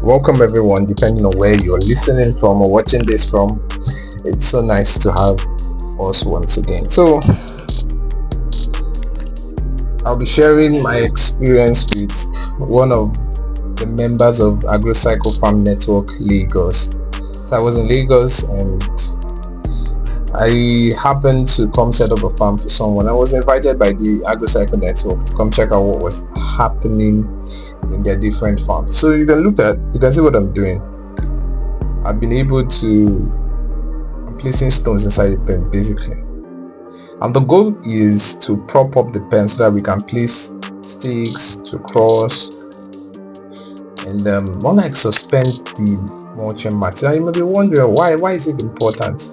Welcome everyone, depending on where you're listening from or watching this from. It's so nice to have us once again. So I'll be sharing my experience with one of the members of AgroCycle Farm Network Lagos. So I was in Lagos and I happened to come set up a farm for someone. I was invited by the AgroCycle Network to come check out what was happening in their different farms. So you can see what I'm doing. I've been able to, I'm placing stones inside the pen basically. And the goal is to prop up the pen so that we can place sticks to cross and more like suspend the mulching material. You may be wondering why is it important?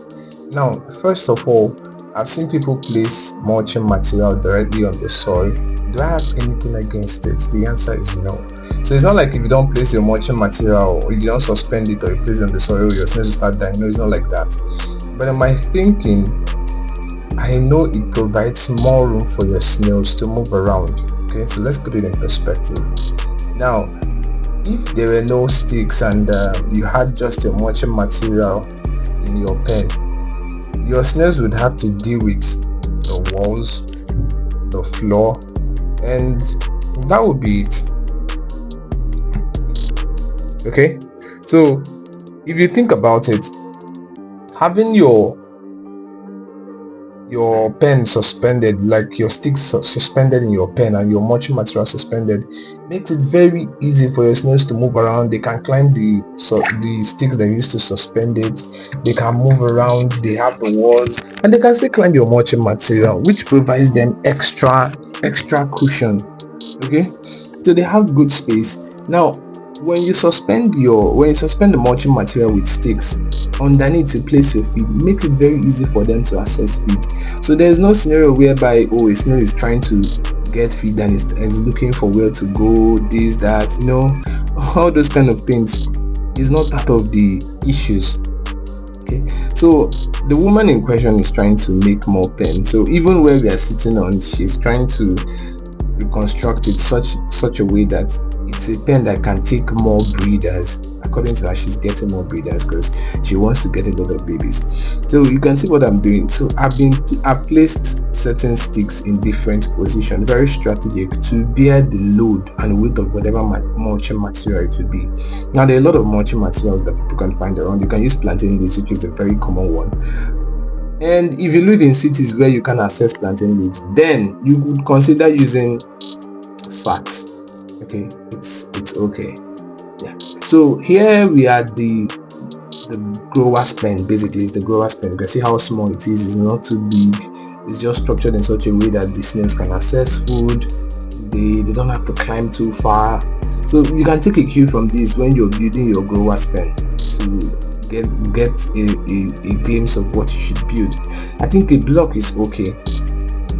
Now, first of all, I've seen people place mulching material directly on the soil. Do I have anything against it? The answer is no. So it's not like if you don't place your mulching material or you don't suspend it or you place it on the soil, your snails will start dying. No, it's not like that. But in my thinking, I know it provides more room for your snails to move around. Okay, so let's put it in perspective. Now, if there were no sticks and you had just your mulching material in your pen, your snails would have to deal with the walls, the floor, and that would be it. Okay, so if you think about it, having your pen suspended, like your sticks suspended in your pen and your mulching material suspended, makes it very easy for your snails to move around. They can climb the sticks they used to suspend it, they can move around, they have the walls, and they can still climb your mulching material, which provides them extra cushion. Okay, so they have good space. Now when you suspend the mulching material with sticks underneath to place your feed, makes it very easy for them to access feed. So there's no scenario whereby a snail is trying to get feed and is looking for where to go, this, that, all those kind of things is not part of the issues. Okay, so the woman in question is trying to make more pen. So even where we are sitting on, she's trying to reconstruct it such a way that it's a pen that can take more breeders. According to her, she's getting more breeders because she wants to get a lot of babies. So you can see what I'm doing. So I've placed certain sticks in different positions, very strategic, to bear the load and weight of whatever mulching material it would be. Now there are a lot of mulching materials that people can find around. You can use plantain leaves, which is a very common one. And if you live in cities where you can access plantain leaves, then you would consider using sacks. Okay, it's okay. Yeah, so here we are, the grower's pen. Basically it's the grower's pen. You can see how small it is. It's not too big. It's just structured in such a way that the snails can access food. They don't have to climb too far. So you can take a cue from this when you're building your grower's pen to get a glimpse of what you should build. I think a block is okay.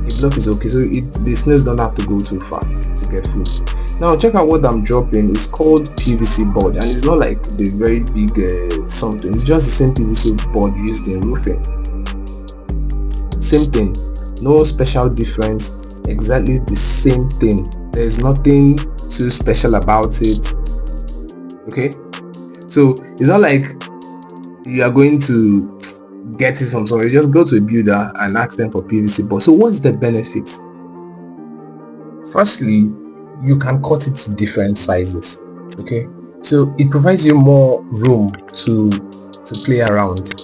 So the snails don't have to go too far to get food. Now check out what I'm dropping. It's called PVC board, and it's not like the very big something. It's just the same PVC board used in roofing. Same thing, no special difference, exactly the same thing. There's nothing too special about it. Okay, so it's not like you are going to get it from somewhere. You just go to a builder and ask them for PVC board. So what's the benefit? Firstly, you can cut it to different sizes. Okay, so it provides you more room to play around,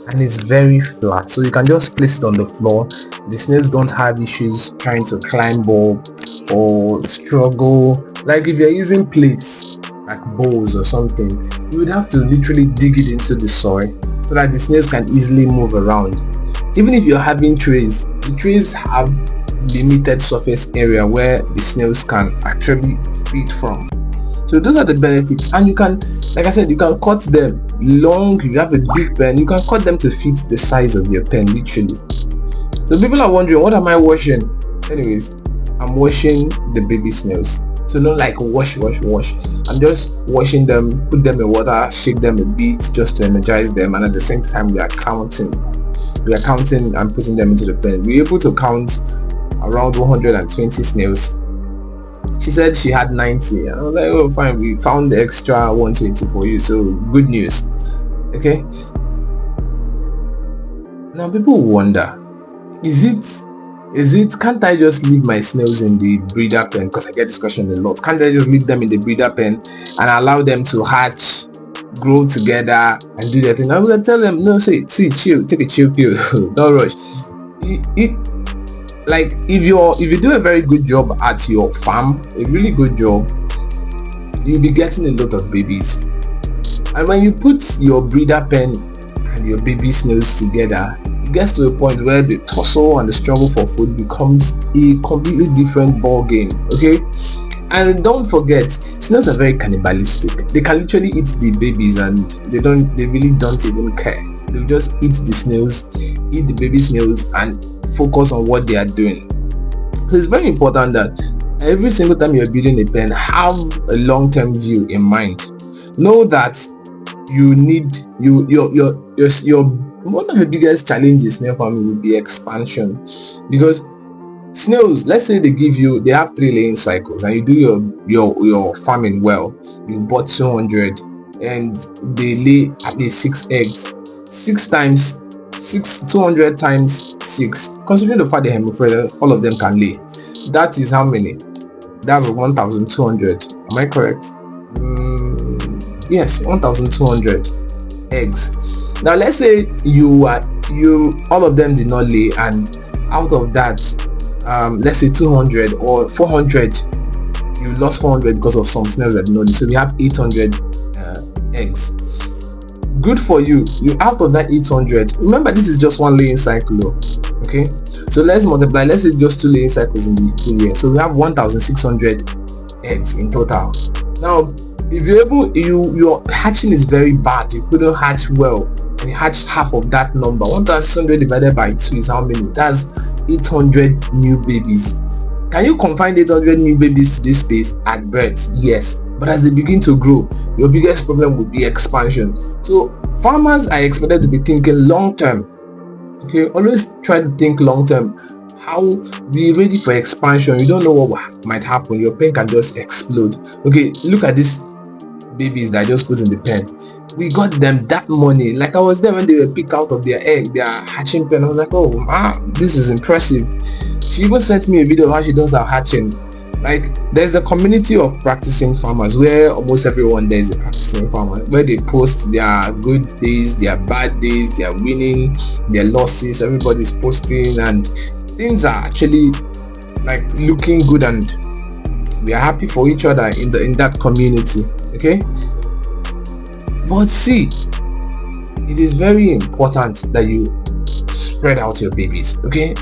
and it's very flat, so you can just place it on the floor. The snails don't have issues trying to climb up or struggle. Like if you're using plates like bowls or something, you would have to literally dig it into the soil so that the snails can easily move around. Even if you're having trays, the trays have limited surface area where the snails can actually feed from. So those are the benefits, and you can, like I said, you can cut them long. You have a big pen, you can cut them to fit the size of your pen, literally. So people are wondering, what am I washing? Anyways, I'm washing the baby snails. So not like wash. I'm just washing them, put them in water, shake them a bit just to energize them, and at the same time we are counting and putting them into the pen. We're able to count around 120 snails She said she had 90. I was like, oh fine, we found the extra 120 for you, so good news. Okay, now people wonder, is it can't I just leave my snails in the breeder pen? Because I get this question a lot. Can't I just leave them in the breeder pen and allow them to hatch, grow together, and do their thing? I'm gonna tell them, no, see, chill, take a chill pill. Don't rush. Like if you do a very good job at your farm, a really good job, you'll be getting a lot of babies. And when you put your breeder pen and your baby snails together, it gets to a point where the tussle and the struggle for food becomes a completely different ball game. Okay, and don't forget, snails are very cannibalistic. They can literally eat the babies, and they really don't even care. They'll just eat the snails, eat the baby snails, and focus on what they are doing. So it's very important that every single time you're building a pen, have a long-term view in mind. Know that you need your one of the biggest challenges snail farming would be expansion, because snails, let's say they have 3 laying cycles, and you do your farming well. You bought 200 and they lay at least 6 eggs. 200 times 6, considering the fact that all of them can lay, that is how many? That's 1,200. Am I correct? Yes, 1,200 eggs. Now let's say all of them did not lay, and out of that, let's say 200 or 400, you lost 400 because of some snails that did not lay. So we have 800 eggs. Good for you. You out of that 800. Remember, this is just one laying cycle. Okay, so let's multiply. Let's say just 2 laying cycles in the full year. So we have 1,600 eggs in total. Now, if your hatching is very bad, you couldn't hatch well, and you hatched half of that number. 1,600 divided by 2 is how many? That's 800 new babies. Can you confine 800 new babies to this space at birth? Yes. But as they begin to grow, your biggest problem would be expansion. So farmers are expected to be thinking long term. Okay, always try to think long term. How be ready for expansion. You don't know what might happen. Your pen can just explode. Okay, look at these babies that I just put in the pen. We got them that money. Like I was there when they were picked out of their egg, their hatching pen. I was like, oh man, this is impressive. She even sent me a video of how she does her hatching. Like, there's the community of practicing farmers, where almost everyone there is a practicing farmer, where they post their good days, their bad days, their winning, their losses. Everybody's posting, and things are actually like looking good, and we are happy for each other in that community. Okay, but see, it is very important that you spread out your babies. Okay,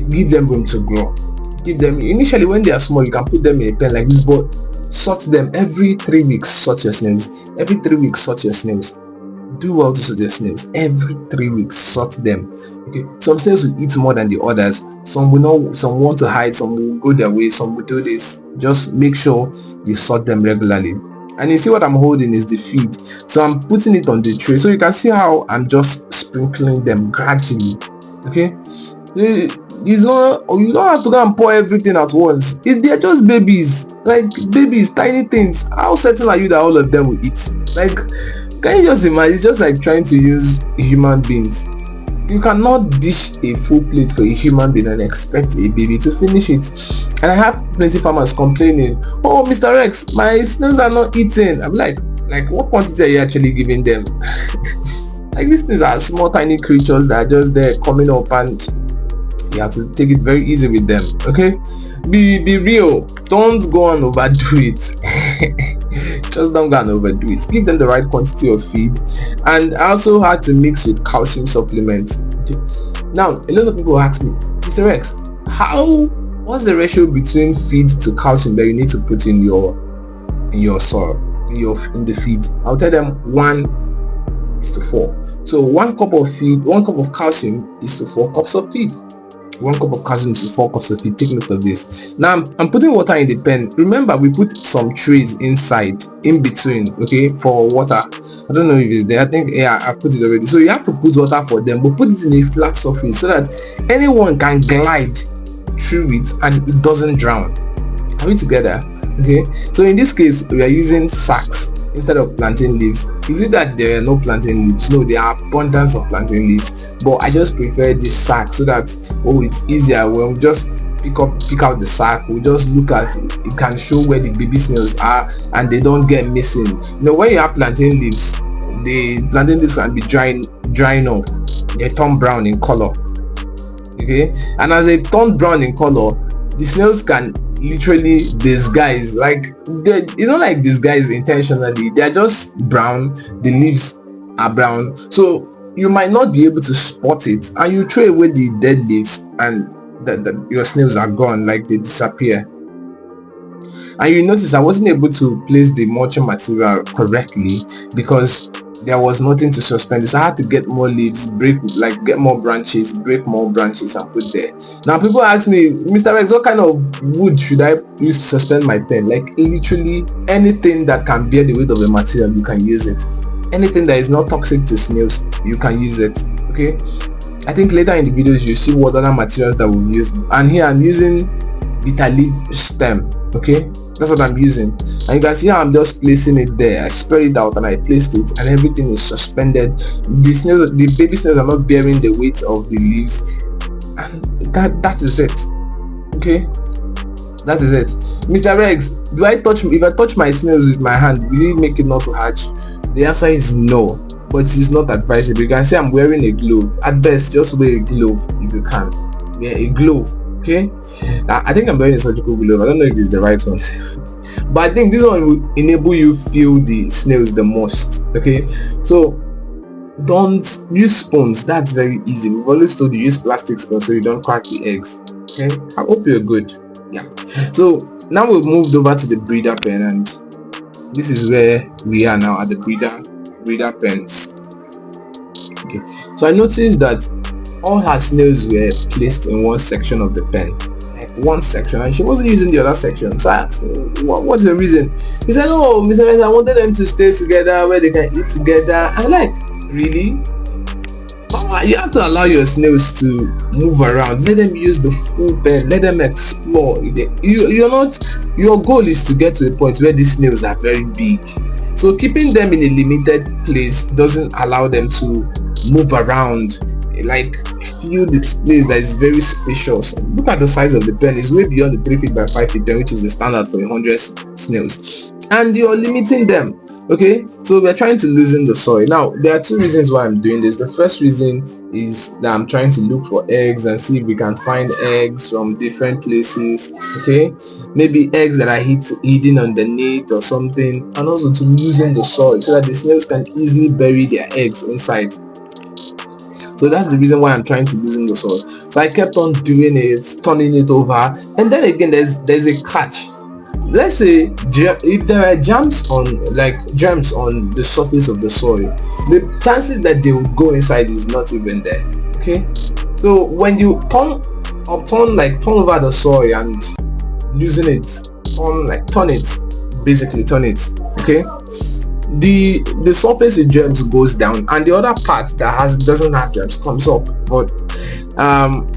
give them room to grow. Give them, initially when they are small, you can put them in a pen like this, but sort them every 3 weeks. Sort your snails every 3 weeks. Sort your snails. Do well to sort your snails every 3 weeks. Sort them. Okay, some snails will eat more than the others. Some will not. Some want to hide. Some will go their way. Some will do this. Just make sure you sort them regularly. And you see what I'm holding is the feed, so I'm putting it on the tray, so you can see how I'm just sprinkling them gradually. Okay, you don't have to go and pour everything at once. They're just babies, like babies, tiny things. How certain are you that all of them will eat? Like, can you just imagine? It's just like trying to use human beings. You cannot dish a full plate for a human being and expect a baby to finish it. And I have plenty farmers complaining, oh Mr. Rex, my snails are not eating. I'm like what quantity are you actually giving them? Like, these things are small tiny creatures that are just there coming up, and you have to take it very easy with them. Okay, be real. Don't go and overdo it. Just don't go and overdo it. Give them the right quantity of feed, and I also had to mix with calcium supplements. Okay. Now a lot of people ask me, Mr. Rex, what's the ratio between feed to calcium that you need to put in your soil, in the feed? I'll tell them 1:4. So 1 cup of feed, 1 cup of calcium is to 4 cups of feed. 1 cup of calcium to 4 cups of feed. Take note of this. Now I'm putting water in the pen. Remember, we put some trays inside, in between, okay, for water. I don't know if it's there. I think, yeah, I put it already. So you have to put water for them, but put it in a flat surface so that anyone can glide through it and it doesn't drown. Are we together? Okay, so in this case we are using sacks instead of plantain leaves. Is it that there are no plantain leaves? No, there are abundance of plantain leaves, but I just prefer this sack so that it's easier when we just pick out the sack. We just look at it, it can show where the baby snails are and they don't get missing. When you have plantain leaves, the plantain leaves can be drying off. They turn brown in color. Okay, and as they turn brown in color, the snails can literally disguise, like it's not like disguise intentionally, they're just brown, the leaves are brown, so you might not be able to spot it, and you throw away the dead leaves and your snails are gone, like they disappear. And you notice I wasn't able to place the mulching material correctly because there was nothing to suspend this. I had to get more leaves, get more branches, break more branches and put there. Now people ask me, Mr. Rex, what kind of wood should I use to suspend my pen? Like literally anything that can bear the weight of the material, you can use it. Anything that is not toxic to snails, you can use it. Okay, I think later in the videos you see what other materials that we've used, and here I'm using bitter leaf stem. Okay, that's what I'm using, and you can see how I'm just placing it there. I spread it out and I placed it, and everything is suspended. The baby snails are not bearing the weight of the leaves, and that is it. Okay, that is it. Mr. Rex, if I touch my snails with my hand, will it make it not to hatch? The answer is no, but it's not advisable. You can see I'm wearing a glove. At best, just wear a glove if you can. Yeah, a glove. Okay, I think I'm wearing a surgical glove. I don't know if it's the right one, but I think this one will enable you feel the snails the most. Okay, so don't use spoons. That's very easy. We've always told you use plastic spoons so you don't crack the eggs. Okay, I hope you're good. Yeah, so now we've moved over to the breeder pen, and this is where we are now at the breeder pens. Okay, so I noticed that all her snails were placed in one section of the pen, like one section, and she wasn't using the other section. So I asked him, what's the reason? He said, oh, Mr. Rex, I wanted them to stay together where they can eat together. I'm like, really? You have to allow your snails to move around. Let them use the full pen. Let them explore. Your goal is to get to a point where these snails are very big. So keeping them in a limited place doesn't allow them to move around, like feel this place that is very spacious. Look at the size of the pen. It's way beyond the 3 feet by 5 feet pen, which is the standard for 100 snails, and you're limiting them. Okay, so we're trying to loosen the soil. Now there are two reasons why I'm doing this. The first reason is that I'm trying to look for eggs and see if we can find eggs from different places. Okay, maybe eggs that are hidden underneath or something, and also to loosen the soil so that the snails can easily bury their eggs inside. So that's the reason why I'm trying to loosen the soil. So I kept on doing it, turning it over, and then again there's a catch. Let's say if there are germs on the surface of the soil, the chances that they will go inside is not even there. Okay, so when you turn over the soil and loosen it, turn it. Okay, the surface with germs goes down, and the other part that doesn't have germs comes up. But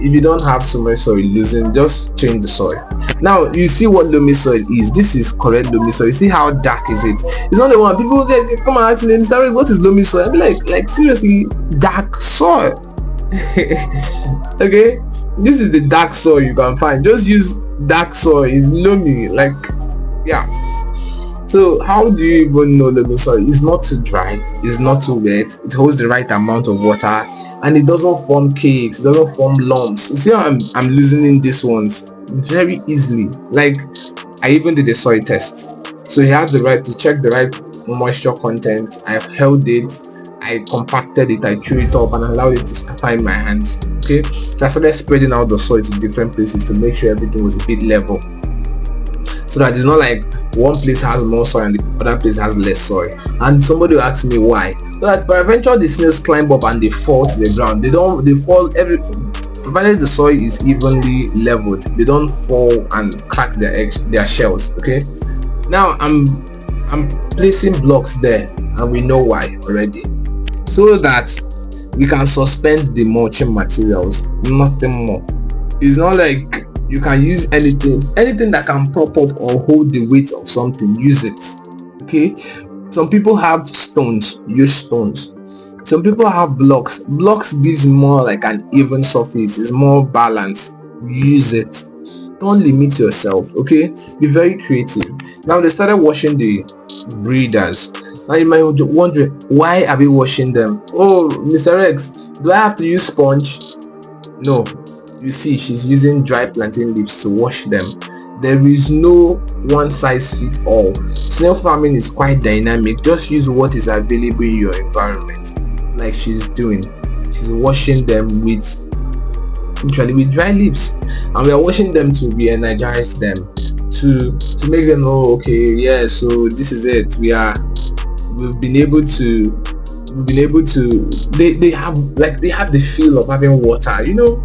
if you don't have so much soil loosen, just change the soil. Now you see what loamy soil is. This is correct loamy soil. You see how dark is it? It's not the one people come and ask me, Mr. Rex, what is loamy soil? I'll be like seriously, dark soil. Okay, this is the dark soil you can find. Just use dark soil. It's loamy, yeah. So how do you even know loamy soil? It's not too dry, it's not too wet, it holds the right amount of water, and it doesn't form cakes, it doesn't form lumps. You see how I'm loosening these ones very easily. Like I even did a soil test, so he has the right to check the right moisture content. I've held it, I compacted it, I threw it up and allowed it to scatter in my hands. Okay, so I started spreading out the soil to different places to make sure everything was a bit level, so that it's not like one place has more soil and the other place has less soil. And somebody will ask me why. So that eventually the snails climb up and they fall to the ground. They fall provided the soil is evenly leveled, they don't fall and crack their shells. Okay, now I'm placing blocks there, and we know why already, so that we can suspend the mulching materials, nothing more. It's not like You can use anything that can prop up or hold the weight of something. Use it. Okay, some people have stones. Use stones. Some people have blocks. Blocks gives more like an even surface. It's more balanced. Use it. Don't limit yourself. Okay, be very creative. Now they started washing the breeders. Now you might be wondering, why are we washing them? Oh, Mr. X, do I have to use sponge? No, you see, she's using dry plantain leaves to wash them. There is no one size fits all. Snail farming is quite dynamic. Just use what is available in your environment, like she's doing. She's washing them with literally with dry leaves, and we are washing them to re-energize them, to make them know, okay, yeah, so this is it. We've been able to they have the feel of having water, you know.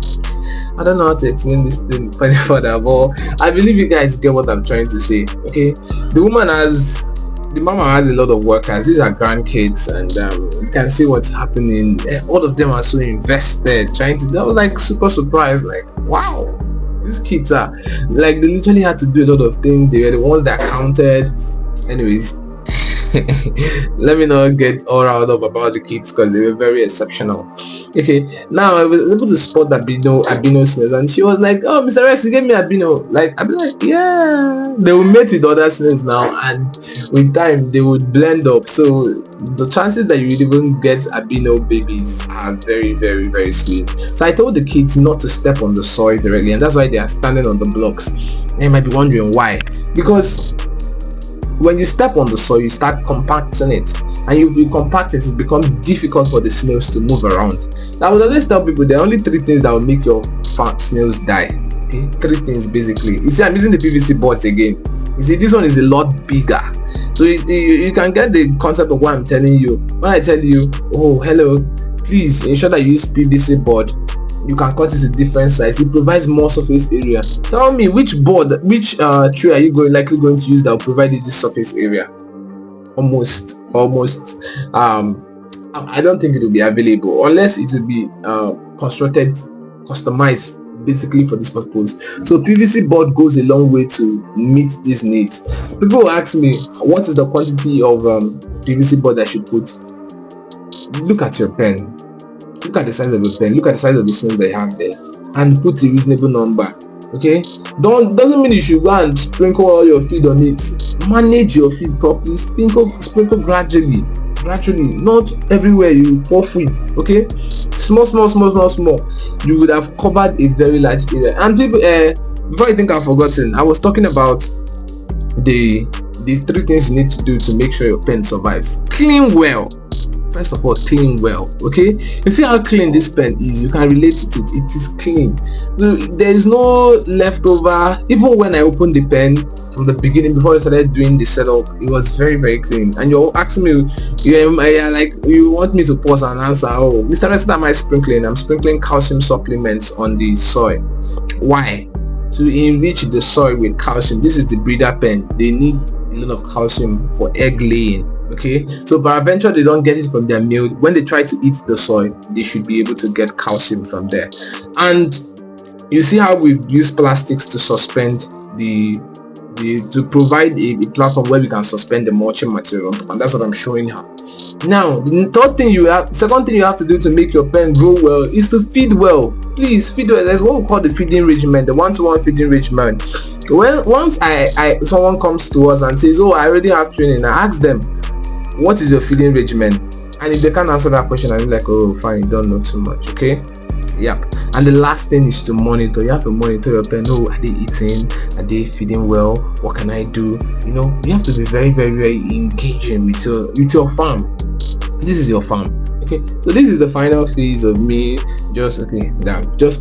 I don't know how to explain this thing further, but I believe you guys get what I'm trying to say. Okay, the mama has a lot of workers. These are grandkids, and you can see what's happening. All of them are so invested, trying to. I was like super surprised, like, wow, these kids are like, they literally had to do a lot of things. They were the ones that counted. Anyways, let me not get all riled up about the kids because they were very exceptional. Okay, now I was able to spot albino snails, and she was like, oh, Mr. Rex, you gave me albino. Like, I'd be like, yeah. They will mate with other snails now, and with time they would blend up, so the chances that you would even get albino babies are very, very, very slim. So I told the kids not to step on the soil directly, and that's why they are standing on the blocks. And you might be wondering why. Because when you step on the soil, you start compacting it, and if you compact it, it becomes difficult for the snails to move around. Now, I would always tell people there are only 3 things that will make your snails die. Okay? 3 things basically. You see, I'm using the PVC boards again. You see, this one is a lot bigger, so you can get the concept of what I'm telling you when I tell you, oh, hello, please ensure that you use PVC board. You can cut it to different size. It provides more surface area. Tell me which tree are you likely going to use that will provide you this surface area? Almost. I don't think it will be available unless it will be customized basically for this purpose. So PVC board goes a long way to meet these needs. People will ask me, what is the quantity of PVC board I should put? Look at your pen. Look at the size of the pen, look at the size of the snails that you have there, and put a reasonable number. Okay, doesn't mean you should go and sprinkle all your feed on it. Manage your feed properly. Sprinkle gradually, not everywhere you pour feed. Okay, small, you would have covered a very large area. And people, before you think I've forgotten, I was talking about the 3 things you need to do to make sure your pen survives. Clean well. First of all, clean well. Okay, you see how clean this pen is. You can relate to it. It is clean. There is no leftover. Even when I opened the pen from the beginning, before I started doing the setup, it was very, very clean. And you're asking me, you want me to pause and answer, oh, Mr. Rex, what am I sprinkling? I'm sprinkling calcium supplements on the soil. Why? To enrich the soil with calcium. This is the breeder pen. They need a lot of calcium for egg laying. Okay, so peradventure they don't get it from their meal. When they try to eat the soil, they should be able to get calcium from there. And you see how we've used plastics to suspend to provide a platform where we can suspend the mulching material on top, and that's what I'm showing her. Now, the second thing you have to do to make your pen grow well is to feed well. Please feed well. There's what we call the feeding regimen, the one-to-one feeding regimen. Once someone comes to us and says, oh, I already have training, I ask them, what is your feeding regimen? And if they can't answer that question, I'm like, oh, fine, you don't know too much. Okay, yep. And the last thing is to monitor. You have to monitor your pen. Oh, are they eating? Are they feeding well? What can I do? You know, you have to be very, very, very engaging with your farm. This is your farm. Okay, so this is the final phase of me just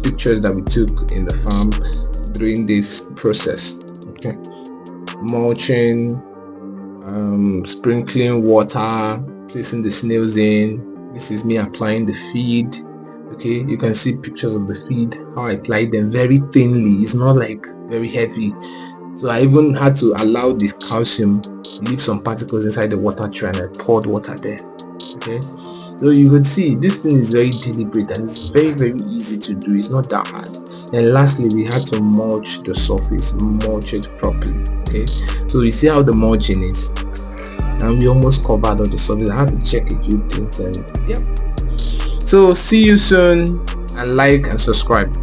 pictures that we took in the farm during this process. Okay, mulching, sprinkling water, placing the snails in. This is me applying the feed. Okay, you can see pictures of the feed, how I applied them very thinly. It's not like very heavy, so I even had to allow this calcium leave some particles inside the water tray, and I poured water there. Okay, so you could see this thing is very deliberate and it's very, very easy to do. It's not that hard. And lastly, we had to mulch the surface, mulch it properly. Okay, so you see how the mulching is, and we almost covered all the surface. I had to check a few things, and yep. So see you soon, and like and subscribe.